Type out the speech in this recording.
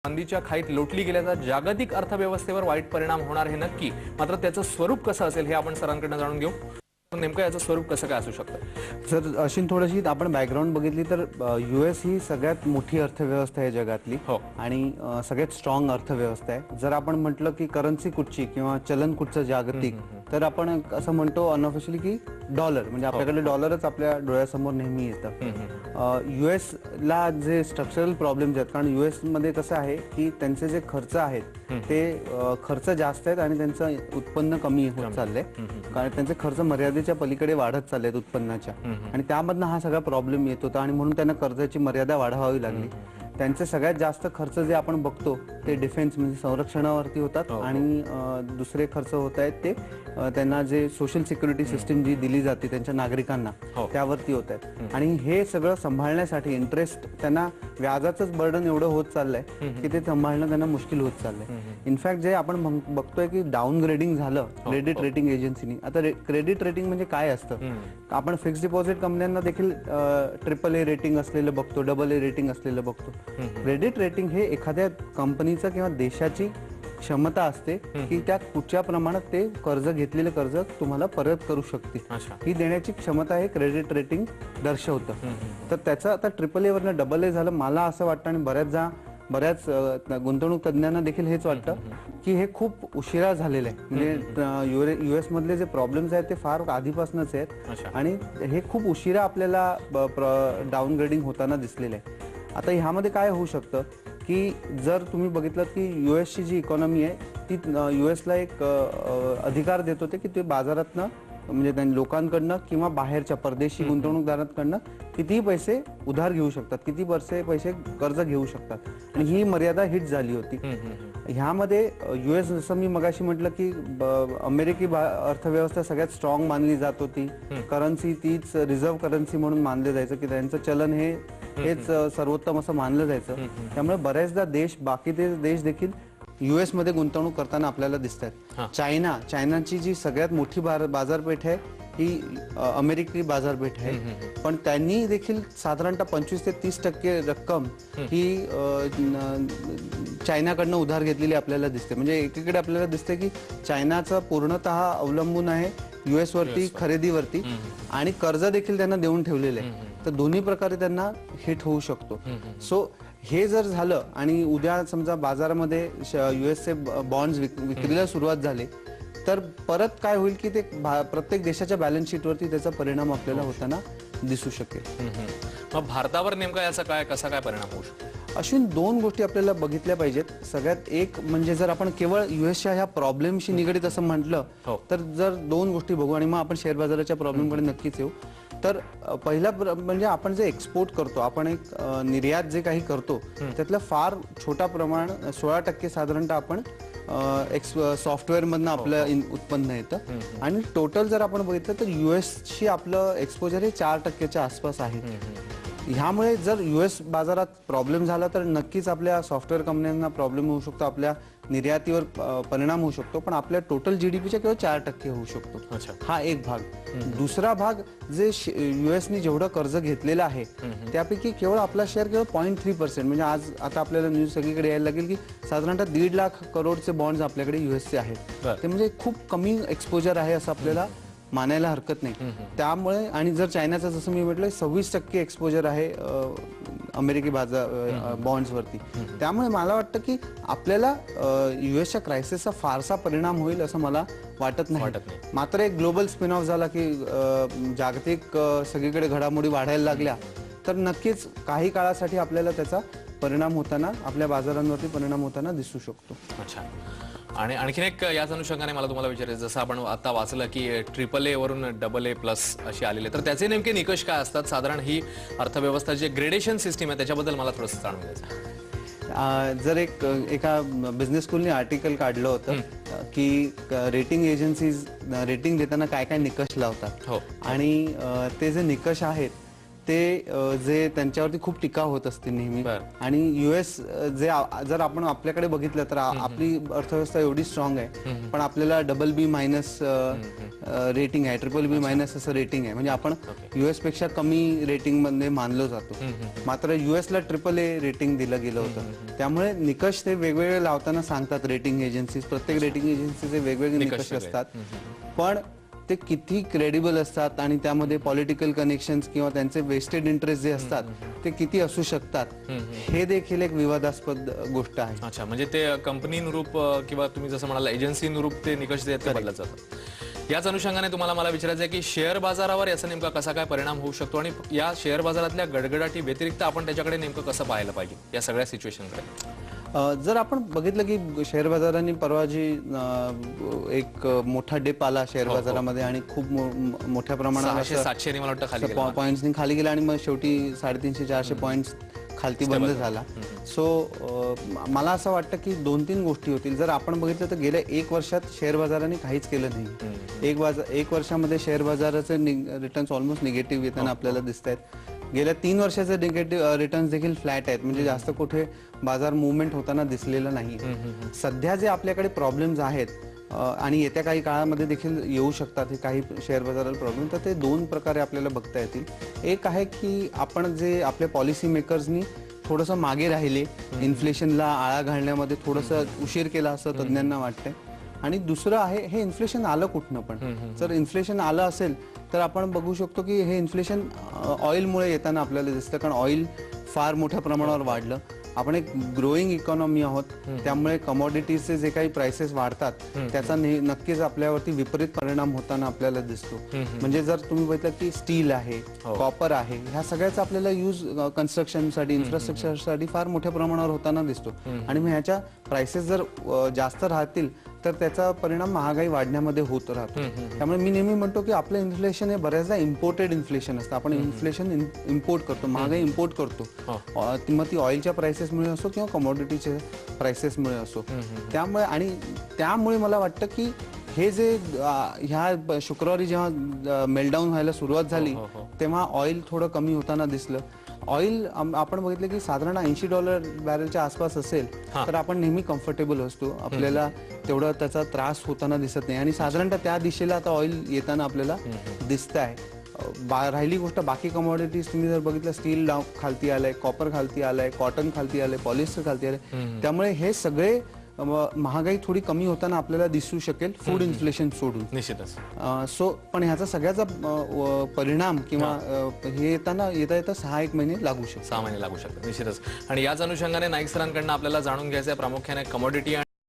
मंदीच्या खाईत लोटली गेल्याचा जागतिक अर्थव्यवस्थेवर वाईट परिणाम होणार हे नक्की, मात्र त्याचं स्वरूप कसं असेल हे आपण सरांकडून जाणून घेऊ. नेमकं याचं स्वरूप कसं काय असू शकतं? सर, अशी थोडीशी आपण बॅकग्राऊंड बघितली तर US ही सगळ्यात मोठी अर्थव्यवस्था आहे जगातली आणि सगळ्यात स्ट्रॉंग अर्थव्यवस्था आहे. जर आपण म्हटलं की करन्सी कुठची किंवा चलन कुठचं जागतिक, तर आपण असं म्हणतो अनऑफिशियली की डॉलर, म्हणजे आपल्याकडे डॉलरच आपल्या डोळ्यासमोर नेहमी येतं. US ला जे स्ट्रक्चरल प्रॉब्लेम्स आहेत, कारण US मध्ये कसं आहे की त्यांचे जे खर्च आहेत ते खर्च जास्त आहेत आणि त्यांचं उत्पन्न कमी होत चाललंय, कारण त्यांचे खर्च मर्यादेच्या पलीकडे वाढत चालले आहेत उत्पन्नाच्या, आणि त्यामधनं हा सगळा प्रॉब्लेम येत होता आणि म्हणून त्यांना कर्जाची मर्यादा वाढवावी लागली. त्यांचे सगळ्यात जास्त खर्च जे आपण बघतो ते डिफेन्स म्हणजे संरक्षणावरती होतात, आणि दुसरे खर्च होत आहेत ते त्यांना जे सोशल सिक्युरिटी सिस्टीम जी दिली जाते त्यांच्या नागरिकांना त्यावरती होत आहेत. आणि हे सगळं सांभाळण्यासाठी इंटरेस्ट, त्यांना व्याजाचंच बर्डन एवढं होत चाललंय की ते सांभाळणं त्यांना मुश्किल होत चाललंय. इनफॅक्ट जे आपण बघतोय की डाऊनग्रेडिंग झालं क्रेडिट रेटिंग एजन्सीनी. आता क्रेडिट रेटिंग म्हणजे काय असतं? आपण फिक्स्ड डिपॉझिट कंपन्यांना देखील AAA रेटिंग असलेलं बघतो, AA रेटिंग असलेलं बघतो. क्रेडिट रेटिंग हे एखाद्या कंपनीचं किंवा देशाची क्षमता असते की त्या कुठच्या प्रमाणात ते कर्ज घेतलेलं कर्ज तुम्हाला परत करू शकते, ही देण्याची क्षमता हे क्रेडिट रेटिंग दर्शवतं. तर त्याचं आता AAA वरनं AA झालं. मला असं वाटतं आणि बऱ्याच गुंतवणूक तज्ञांना देखील हेच वाटतं की हे खूप उशिरा झालेलं आहे. म्हणजे US मधले जे प्रॉब्लेम्स आहेत ते फार आधीपासूनच आहेत आणि हे खूप उशिरा आपल्याला डाऊनग्रेडिंग होताना दिसलेलं आहे. आता ह्यामध्ये काय होऊ शकतं की जर तुम्ही बघितलं की US ची जी इकॉनॉमी आहे ती US ला एक अधिकार देत होते की ते बाजारातनं, म्हणजे लोकांकडनं किंवा बाहेरच्या परदेशी गुंतवणूकदारांकडनं कितीही पैसे उधार घेऊ शकतात, किती पैसे कर्ज घेऊ शकतात, आणि ही मर्यादा हिट झाली होती. ह्यामध्ये US, जसं मी मगाशी म्हटलं की अमेरिकी अर्थव्यवस्था सगळ्यात स्ट्रॉंग मानली जात होती. करन्सी तीच रिझर्व्ह करन्सी म्हणून मानले जायचं की त्यांचं चलन हेच सर्वोत्तम असं मानलं जायचं. त्यामुळे बऱ्याचदा बाकी देश देखील US मध्ये गुंतवणूक करताना आपल्याला दिसत आहेत. चायनाची जी सगळ्यात मोठी बाजारपेठ आहे ही अमेरिकी बाजारपेठ आहे, पण त्यांनी देखील साधारणतः 25 ते 30% रक्कम ही चायनाकडनं उधार घेतलेली आपल्याला दिसते. म्हणजे एकीकडे आपल्याला दिसते की चायनाचं पूर्णतः अवलंबून आहे US वरती, खरेदीवरती, आणि कर्ज देखील त्यांना देऊन ठेवलेलं आहे. तर दोन्ही प्रकारे त्यांना हिट होऊ शकतो. सो हे जर झालं आणि उद्या समजा बाजारामध्ये US चे बॉन्ड्स विक्रीला सुरुवात झाली, तर परत काय होईल की ते प्रत्येक देशाच्या बॅलन्स शीटवरती त्याचा परिणाम आपल्याला होताना दिसू शकेल. मग भारतावर नेमका याचा कसा काय परिणाम होऊ शकतो? अश्विन, दोन गोष्टी आपल्याला बघितल्या पाहिजेत. सगळ्यात एक म्हणजे जर आपण केवळ USच्या ह्या प्रॉब्लेमशी निगडीत असं म्हटलं तर जर दोन गोष्टी बघू आणि मग आपण शेअर बाजाराच्या प्रॉब्लेमकडे नक्कीच येऊ. तर पहिला म्हणजे आपण जे एक्सपोर्ट करतो, आपण एक निर्यात जे काही करतो त्यातलं फार छोटा प्रमाण 16% साधारणतः आपण सॉफ्टवेअर मधनं आपलं उत्पन्न येतं, आणि टोटल जर आपण बघितलं तर USशी आपलं एक्सपोजर हे 4%च्या आसपास आहे. ह्यामुळे जर US बाजारात प्रॉब्लेम झाला तर नक्कीच आपल्या सॉफ्टवेअर कंपन्यांना प्रॉब्लेम होऊ शकतो, आपल्या निर्यातीवर परिणाम होऊ शकतो, पण आपल्या टोटल GDPच्या केवळ 4% होऊ शकतो. हा एक भाग. दुसरा भाग, जे USनी जेवढं कर्ज घेतलेलं आहे त्यापैकी केवळ आपला शेअर केवळ 0.3%, म्हणजे आता आपल्याला न्यूज सगळीकडे यायला लागेल की साधारणतः 1.5 लाख करोडचे बॉन्ड्स आपल्याकडे USचे आहेत. ते म्हणजे खूप कमी एक्सपोजर आहे असं आपल्याला मानायला हरकत नाही. त्यामुळे, आणि जर चायनाचं जसं मी म्हटलं 26% एक्सपोजर आहे अमेरिकी बॉन्ड्सवरती, त्यामुळे मला वाटतं की आपल्याला USच्या क्रायसिसचा फारसा परिणाम होईल असं मला वाटत नाही. मात्र एक ग्लोबल स्पिन ऑफ झाला की जागतिक सगळीकडे घडामोडी वाढायला लागल्या तर नक्कीच काही काळासाठी आपल्याला त्याचा परिणाम होताना, आपल्या बाजारांवरती परिणाम होताना दिसू शकतो. अच्छा. आणि आणखीन एक याच अनुषंगाने मला तुम्हाला विचारायचं, जसं आपण आता वाचलं की AAA वरून AA+ अशी आलेली, तर त्याचे नेमके निकष काय असतात? साधारण ही अर्थव्यवस्था जे ग्रेडेशन सिस्टीम आहे त्याच्याबद्दल मला थोडंसं जाणून घ्यायचं. जर एका बिझनेस स्कूलने आर्टिकल काढलं होतं की रेटिंग एजन्सीज रेटिंग देताना काय काय निकष लावतात, आणि ते जे निकष आहेत ते जे त्यांच्यावरती खूप टीका होत असते नेहमी. बरं. आणि युएस जर आपण आपल्याकडे बघितलं तर आपली अर्थव्यवस्था एवढी स्ट्रॉंग आहे, पण आपल्याला BBB- रेटिंग आहे, BBB- असं रेटिंग आहे. म्हणजे आपण युएस पेक्षा कमी रेटिंग मध्ये मानलो जातो. मात्र युएसला AAA रेटिंग दिलं गेलं होतं. त्यामुळे निकष ते वेगवेगळे लावताना सांगतात रेटिंग एजन्सीज. प्रत्येक रेटिंग एजन्सीचे वेगवेगळे निकष असतात, पण ते किती क्रेडिबल असतात आणि त्यामध्ये पॉलिटिकल कनेक्शन्स किंवा त्यांचे वेस्टेड इंटरेस्ट जे असतात ते किती असू शकतात, हे देखील एक विवादास्पद गोष्ट आहे. अच्छा, म्हणजे ते कंपनी नुरूप किंवा तुम्ही जसं म्हणाला एजन्सी नुरूप ते निकष जे आहेत ते बदलत जातात. याच अनुषंगाने तुम्हाला मला विचारायचं आहे की शेअर बाजारावर याचा नेमका कसा काय परिणाम होऊ शकतो आणि या शेअर बाजारातल्या गडगडाटी व्यतिरिक्त आपण त्याच्याकडे नेमकं कसं पाहायला पाहिजे या सगळ्या सिच्युएशनकडे? जर आपण बघितलं की शेअर बाजारांनी परवा जी एक मोठा डिप आला शेअर बाजारामध्ये आणि खूप मोठ्या प्रमाणात 700 मला वाटतं खाली गेला. पॉईंट्सनी खाली गेला आणि मग शेवटी 350-400 पॉईंट्स खालती बंद झाला. सो मला असं वाटतं की 2-3 गोष्टी होतील. जर आपण बघितलं तर गेल्या 1 वर्षात शेअर बाजाराने काहीच केलं नाही. 1 वर्षामध्ये शेअर बाजाराचे रिटर्न्स ऑलमोस्ट निगेटिव्ह येताना आपल्याला दिसत आहेत. गेल्या 3 वर्षाचे निगेटिव्ह रिटर्न्स देखील फ्लॅट आहेत. म्हणजे जास्त कुठे बाजार मुवमेंट होताना दिसलेलं नाही. सध्या जे आपल्याकडे प्रॉब्लेम्स आहेत आणि येत्या काही काळामध्ये देखील येऊ शकतात हे काही शेअर बाजाराला प्रॉब्लेम, तर ते 2 प्रकारे आपल्याला बघता येतील. एक आहे की आपण जे आपल्या पॉलिसी मेकर्सनी थोडंसं मागे राहिले, इन्फ्लेशनला आळा घालण्यामध्ये थोडंसं उशीर केला असं तज्ज्ञांना वाटतंय. आणि दुसरं आहे हे इन्फ्लेशन आलं कुठनं पण. जर इन्फ्लेशन आलं असेल तर आपण बघू शकतो की हे इन्फ्लेशन ऑइलमुळे येताना आपल्याला दिसतं, कारण ऑइल फार मोठ्या प्रमाणावर वाढलं. आपण एक ग्रोईंग इकॉनॉमी आहोत, त्यामुळे कमॉडिटीजचे जे काही प्राइसेस वाढतात त्याचा नक्कीच आपल्यावरती विपरीत परिणाम होताना आपल्याला दिसतो. म्हणजे जर तुम्ही बघितलं की स्टील आहे, कॉपर आहे, ह्या सगळ्याचा आपल्याला यूज कन्स्ट्रक्शनसाठी, इन्फ्रास्ट्रक्चरसाठी फार मोठ्या प्रमाणावर होताना दिसतो. आणि मग ह्याच्या प्राइसेस जर जास्त राहतील तर त्याचा परिणाम महागाई वाढण्यामध्ये होत राहतो. त्यामुळे मी नेहमी म्हणतो की आपलं इन्फ्लेशन हे बऱ्याचदा इम्पोर्टेड इन्फ्लेशन असतं. आपण इन्फ्लेशन इम्पोर्ट करतो, महागाई इम्पोर्ट करतो. मग ती ऑइलच्या प्राइसेसमुळे असो किंवा कमॉडिटीच्या प्राइसेसमुळे असो. त्यामुळे मला वाटतं की हे जे ह्या शुक्रवारी जेव्हा मेल्टडाऊन व्हायला सुरुवात झाली तेव्हा ऑइल थोडं कमी होताना दिसलं. ऑइल आपण बघितलं की साधारण $80 बॅरलच्या आसपास असेल तर आपण नेहमी कम्फर्टेबल असतो. आपल्याला तेवढा त्याचा त्रास होताना दिसत नाही आणि साधारणतः त्या दिशेला आता ऑइल येताना आपल्याला दिसत आहे. राहिली गोष्ट बाकी कमॉडिटीज तुम्ही जर बघितलं, स्टील खालती आलंय, कॉपर खालती आलंय, कॉटन खालती आलंय, पॉलिस्टर खालती आलंय. त्यामुळे हे सगळे महागाई थोडी कमी होताना आपल्याला दिसू शकेल, फूड इन्फ्लेशन सोडून. निश्चितच. पण ह्याचा सगळ्याचा परिणाम किंवा हे येता 6-1 महिने लागू शकतात. 6 महिने लागू शकतात निश्चितच. आणि याच अनुषंगाने नाईक सरांकडनं आपल्याला जाणून घ्यायचं आहे प्रामुख्याने कमॉडिटी